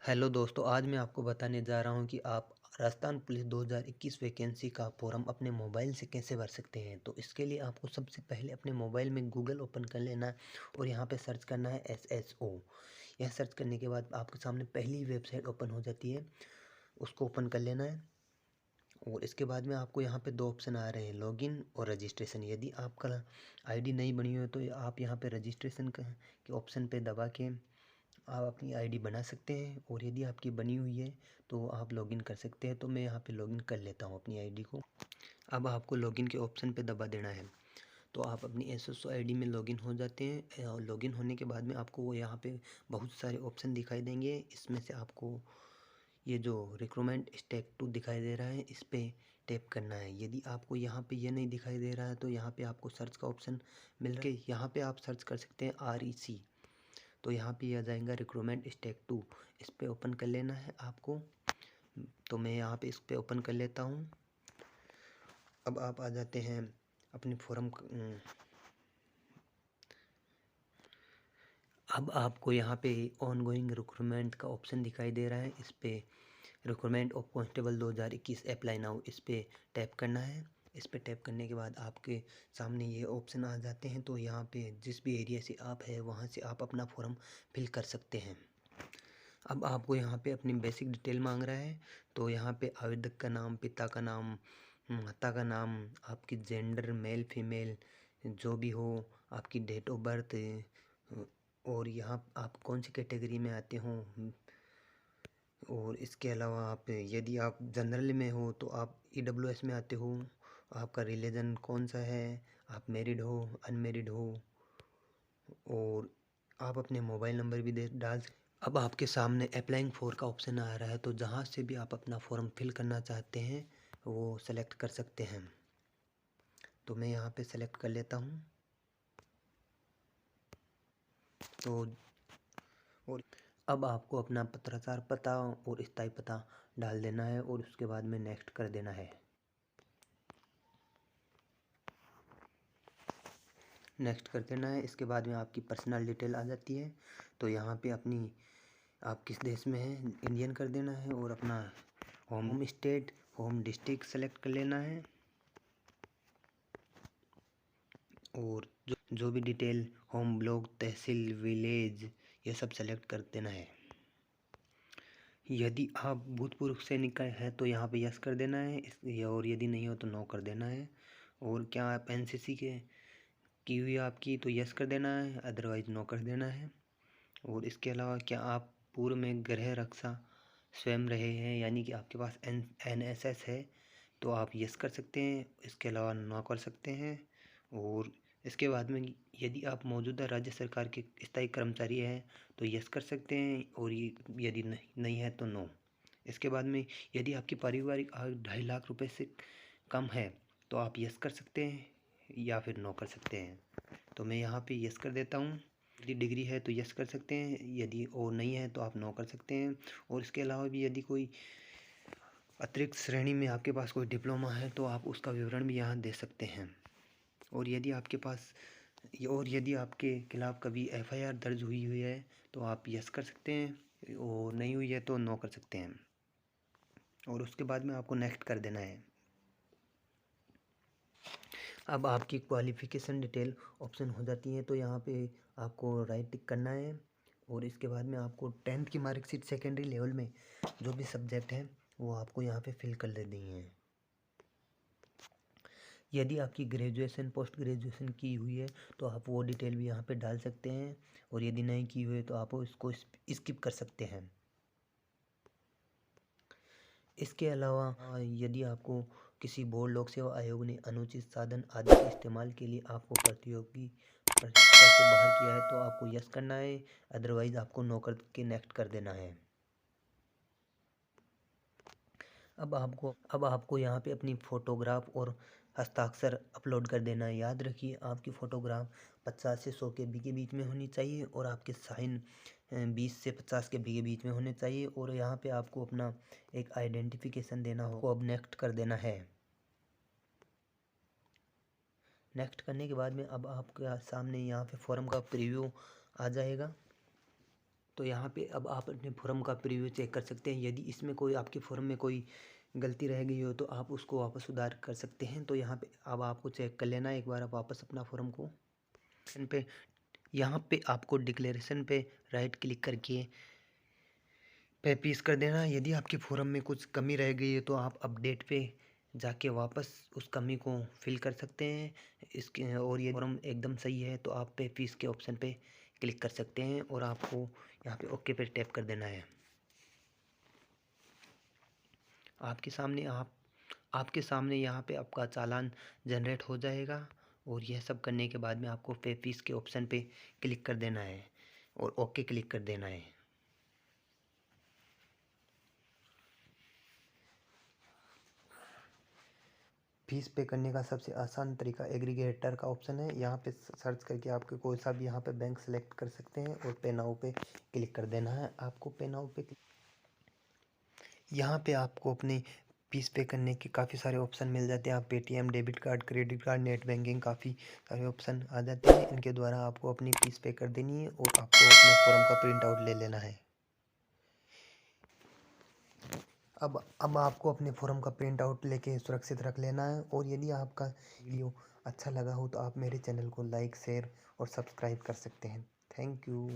Hello दोस्तों, आज मैं आपको बताने जा रहा हूं कि आप राजस्थान पुलिस 2021 वैकेंसी का फॉर्म अपने मोबाइल से कैसे भर सकते हैं। तो इसके लिए आपको सबसे पहले अपने मोबाइल में गूगल ओपन कर लेना है और यहां पे सर्च करना है SSO। यह सर्च करने के बाद आपके सामने पहली वेबसाइट ओपन हो जाती है, उसको ओपन कर लेना है। और इसके बाद में आपको यहाँ पे दो ऑप्शन आ रहे हैं, लॉगिन और रजिस्ट्रेशन। यदि आपका आईडी नहीं बनी हो तो आप यहाँ पे रजिस्ट्रेशन के ऑप्शन पे दबा के आप अपनी आईडी बना सकते हैं, और यदि आपकी बनी हुई है तो आप लॉगिन कर सकते हैं। तो मैं यहाँ पे लॉगिन कर लेता हूँ अपनी आईडी को। अब आपको लॉगिन के ऑप्शन पे दबा देना है, तो आप अपनी SSO आईडी में लॉगिन हो जाते हैं। और लॉगिन होने के बाद में आपको वो यहाँ पे बहुत सारे ऑप्शन दिखाई देंगे। इसमें से आपको ये जो रिक्रूटमेंट स्टेप 2 दिखाई दे रहा है, इस पर टैप करना है। यदि आपको यहाँ पे ये नहीं दिखाई दे रहा है तो यहाँ पे आपको सर्च का ऑप्शन मिल रहा है, यहाँ पे आप सर्च कर सकते हैं REC। तो यहाँ पे आ जाएगा रिक्रूटमेंट स्टेप 2, इस पर ओपन कर लेना है आपको। तो मैं यहाँ पे इस पर ओपन कर लेता हूँ। अब आप आ जाते हैं अपने फॉर्म। अब आपको यहाँ पे ऑनगोइंग रिक्रूटमेंट का ऑप्शन दिखाई दे रहा है, इस पर recruitment of constable 2021 apply now, इस पर टैप करना है। इस पर टैप करने के बाद आपके सामने ये ऑप्शन आ जाते हैं। तो यहाँ पे जिस भी एरिया से आप है वहाँ से आप अपना फॉर्म फिल कर सकते हैं। अब आपको यहाँ पे अपनी बेसिक डिटेल मांग रहा है, तो यहाँ पे आवेदक का नाम, पिता का नाम, माता का नाम, आपकी जेंडर मेल फीमेल जो भी हो, आपकी डेट ऑफ बर्थ, और यहाँ आप कौन सी कैटेगरी में आते हो। और इसके अलावा आप यदि आप जनरल में हो तो आप EWS में आते हो, आपका रिलीजन कौन सा है, आप मैरिड हो अनमैरिड हो, और आप अपने मोबाइल नंबर भी दे डाल सकते। अब आपके सामने अप्लाइंग फॉर का ऑप्शन आ रहा है, तो जहाँ से भी आप अपना फॉर्म फिल करना चाहते हैं वो सेलेक्ट कर सकते हैं। तो मैं यहाँ पे सेलेक्ट कर लेता हूँ। तो और अब आपको अपना पत्राचार पता और स्थायी पता डाल देना है, और उसके बाद में नेक्स्ट कर देना है। नेक्स्ट कर देना है। इसके बाद में आपकी पर्सनल डिटेल आ जाती है। तो यहाँ पे अपनी आप किस देश में हैं इंडियन कर देना है, और अपना home state home district select कर लेना है। और जो भी डिटेल होम ब्लॉक तहसील विलेज ये सब सेलेक्ट कर देना है। यदि आप भूतपूर्व सैनिक हैं तो यहाँ पे यस कर देना है, और यदि नहीं हो तो नो कर देना है। और क्या आप NCC के की हुई आपकी तो यस कर देना है, अदरवाइज़ नो कर देना है। और इसके अलावा क्या आप पूर्व में गृह रक्षा स्वयं रहे हैं, यानी कि आपके पास NSS है, तो आप यस कर सकते हैं, इसके अलावा नो कर सकते हैं। और इसके बाद में यदि आप मौजूदा राज्य सरकार के स्थायी कर्मचारी हैं तो यस कर सकते हैं, और ये यदि नहीं है तो नो। इसके बाद में यदि आपकी पारिवारिक आय 2.5 लाख रुपए से कम है तो आप यस कर सकते हैं या फिर नो कर सकते हैं। तो मैं यहाँ पे यस कर देता हूँ। यदि डिग्री है तो यस कर सकते हैं, यदि और नहीं है तो आप नो कर सकते हैं। और इसके अलावा भी यदि कोई अतिरिक्त श्रेणी में आपके पास कोई डिप्लोमा है तो आप उसका विवरण भी यहाँ दे सकते हैं। और यदि आपके पास और यदि आपके खिलाफ़ कभी FIR दर्ज हुई है तो आप यस कर सकते हैं, और नहीं हुई है तो नो कर सकते हैं। और उसके बाद में आपको नेक्स्ट कर देना है। अब आपकी क्वालिफ़िकेशन डिटेल ऑप्शन हो जाती है, तो यहाँ पे आपको राइट टिक करना है। और इसके बाद में आपको 10th की मार्कशीट सेकेंडरी लेवल में जो भी सब्जेक्ट हैं वो आपको यहाँ पे फिल कर देनी है। यदि आपकी ग्रेजुएशन पोस्ट ग्रेजुएशन की हुई है तो आप वो डिटेल भी यहाँ पे डाल सकते हैं, और यदि नहीं की हुई है तो आप इसको स्किप कर सकते हैं। इसके अलावा यदि आपको किसी बोर्ड लोक सेवा आयोग ने अनुचित साधन आदि के इस्तेमाल के लिए आपको प्रतियोगी परीक्षा से बाहर किया है तो आपको यस करना है, अदरवाइज़ आपको नो करके नेक्स्ट कर देना है। अब आपको यहाँ पे अपनी फ़ोटोग्राफ और हस्ताक्षर अपलोड कर देना है। याद रखिए आपकी फ़ोटोग्राफ 50 से 100 KB के बीच में होनी चाहिए, और आपके साइन 20 से 50 KB के बीच में होने चाहिए। और यहाँ पे आपको अपना एक आइडेंटिफिकेशन देना होगा। अब नेक्स्ट कर देना है। नेक्स्ट करने के बाद में अब आपके सामने यहाँ पे फॉर्म का प्रीव्यू आ जाएगा। तो यहाँ पे अब आप अपने फॉर्म का प्रीव्यू चेक कर सकते हैं। यदि इसमें कोई आपके फॉर्म में कोई गलती रह गई हो तो आप उसको वापस सुधार कर सकते हैं। तो यहाँ पे अब आपको चेक कर लेना है एक बार आप वापस अपना फॉर्म को पे यहाँ पे आपको डिक्लेरेशन पे राइट क्लिक करके पे पीस कर देना। यदि आपके फॉर्म में कुछ कमी रह गई है तो आप अपडेट पे जाके वापस उस कमी को फिल कर सकते हैं इसके। और ये फॉर्म एकदम सही है तो आप पे फीस के ऑप्शन पे क्लिक कर सकते हैं और आपको यहाँ पे ओके पे टैप कर देना है। आपके सामने यहाँ पे आपका चालान जनरेट हो जाएगा और यह सब करने के बाद में आपको पे फीस के ऑप्शन पे क्लिक कर देना है और ओके क्लिक कर देना है। फीस पे करने का सबसे आसान तरीका एग्रीगेटर का ऑप्शन है। यहाँ पे सर्च करके आपके कोई सा भी यहाँ पे बैंक सेलेक्ट कर सकते हैं और पे नाउ पे क्लिक कर देना है। आपको पे नाउ पे यहाँ पे आपको अपनी फीस पे करने के काफ़ी सारे ऑप्शन मिल जाते हैं। आप Paytm, debit card, credit card, net banking काफ़ी सारे ऑप्शन आ जाते हैं। इनके द्वारा आपको अपनी फीस पे कर देनी है और आपको अपने फॉर्म का प्रिंट आउट ले लेना है। अब आपको अपने फॉर्म का प्रिंट आउट लेके सुरक्षित रख लेना है। और यदि आपका वीडियो अच्छा लगा हो तो आप मेरे चैनल को लाइक, शेयर और सब्सक्राइब कर सकते हैं। Thank you.